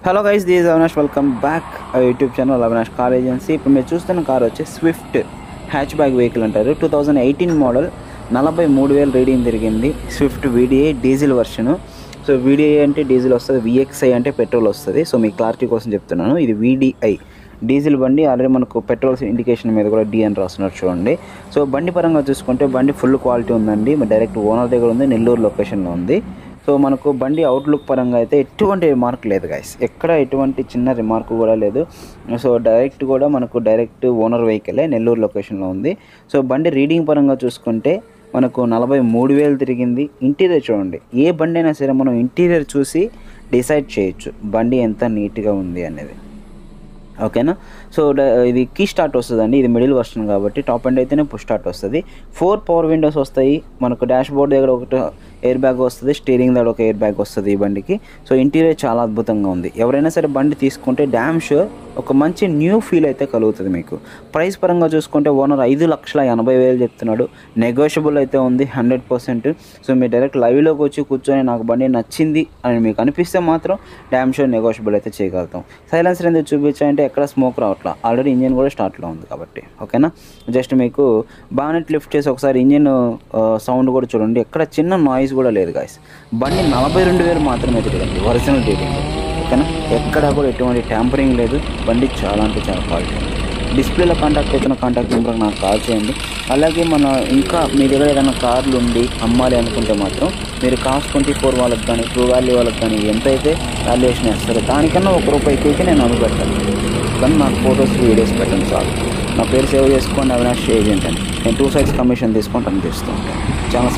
Hello guys, this is Avinash. Welcome back YouTube channel Avinash car agency. ఇప్పుడు మీరు చూస్తున్న car వచ్చి స్విఫ్ట్ హ్యాచ్ బ్యాక్ వెహికల్ అంటారు. 2018 మోడల్, 43,000 రీడింగ్ తిరిగింది. Swift VDI diesel వర్షను. So VDI అంటే diesel వస్తుంది, విఎక్స్ఐ అంటే పెట్రోల్ వస్తుంది. సో మీ క్లారిటీ కోసం చెప్తున్నాను, ఇది వీడిఐ డీజిల్ బండి. ఆల్రెడీ మనకు పెట్రోల్స్ ఇండికేషన్ మీద కూడా డి అని రాస్తున్నారు చూడండి. సో బండి పరంగా చూసుకుంటే బండి ఫుల్ క్వాలిటీ ఉందండి. డైరెక్ట్ ఓనర్ దగ్గర ఉంది, నెల్లూరు లొకేషన్లో ఉంది. సో మనకు బండి అవుట్లుక్ పరంగా అయితే ఎటువంటి రిమార్క్ లేదు గైస్, ఎక్కడ ఎటువంటి చిన్న రిమార్క్ కూడా లేదు. సో డైరెక్ట్ కూడా మనకు డైరెక్ట్ ఓనర్ వెహికలే, నెల్లూరు లొకేషన్లో ఉంది. సో బండి రీడింగ్ పరంగా చూసుకుంటే మనకు 43,000 తిరిగింది. ఇంటీరియర్ చూడండి, ఏ బండి అయినా సరే మనం ఇంటీరియర్ చూసి డిసైడ్ చేయొచ్చు బండి ఎంత నీట్గా ఉంది అనేది. ఓకేనా. సో ఇది కీ స్టార్ట్ వస్తుందండి. ఇది మిడిల్ వర్షన్ కాబట్టి టాప్ ఎండ్ అయితేనే పుష్ స్టార్ట్ వస్తుంది. 4 పవర్ విండోస్ వస్తాయి. మనకు డాష్ బోర్డ్ దగ్గర ఒకటి ఎయిర్ బ్యాగ్ వస్తుంది, స్టీరింగ్ దగ్గర ఒక ఎయిర్ బ్యాగ్ వస్తుంది ఈ బండికి. సో ఇంటీరియర్ చాలా అద్భుతంగా ఉంది. ఎవరైనా సరే బండి తీసుకుంటే డ్యామ్ షూర్ ఒక మంచి న్యూ ఫీల్ అయితే కలుగుతుంది మీకు. ప్రైస్ పరంగా చూసుకుంటే ఓనర్ 5,80,000 చెప్తున్నాడు. నెగోషియబుల్ అయితే ఉంది 100%. సో మీరు డైరెక్ట్ లైవ్లోకి వచ్చి కూర్చొని నాకు బండి నచ్చింది అని మీకు అనిపిస్తే మాత్రం డ్యామ్ షూర్ నెగోషియబుల్ అయితే చేయగలుగుతాం. సైలెన్సర్ ఎందుకు చూపించాలంటే ఎక్కడ స్మోక్ రావట్లా, ఆల్రెడీ ఇంజిన్ కూడా స్టార్ట్లో ఉంది కాబట్టి. ఓకేనా. జస్ట్ మీకు బానెట్ లిఫ్ట్ చేసి ఒకసారి ఇంజిన్ సౌండ్ కూడా చూడండి, ఎక్కడ చిన్న నాయిస్ కూడా లేదు గాయస్. బండి 42,000 మాత్రమే తిరిగింది, ఒరిజినల్ రీడింగ్. ఓకేనా. ఎక్కడా కూడా ఎటువంటి ట్యాంపరింగ్ లేదు. బండి చాలా అంటే చాలా క్వాలిటీ. డిస్ప్లేలో కాంటాక్ట్ అవుతున్న కాంటాక్ట్ నెంబర్కి నాకు కాల్ చేయండి. అలాగే ఇంకా మీ దగ్గర ఏదైనా కార్లు ఉండి అమ్మాలి అనుకుంటే మాత్రం మీరు కాస్ట్ 24 వాళ్ళకి కానీ ట్రూ వాల్యూ వాళ్ళకి కానీ ఎంత అయితే వాల్యుయేషన్ వేస్తారో దానికన్నా ₹1 ఎక్కువకి నేను అమ్ముపెట్టాను. కానీ నాకు ఫొటోస్ వీడియోస్ పెట్టండి చాలు. నా పేరు సేవ్ చేసుకోండి, అవినాష్ ఏజెంట్ అని. నేను 2 sides కమిషన్ తీసుకొని రన్ చేస్తూ ఉంటాను. చాలా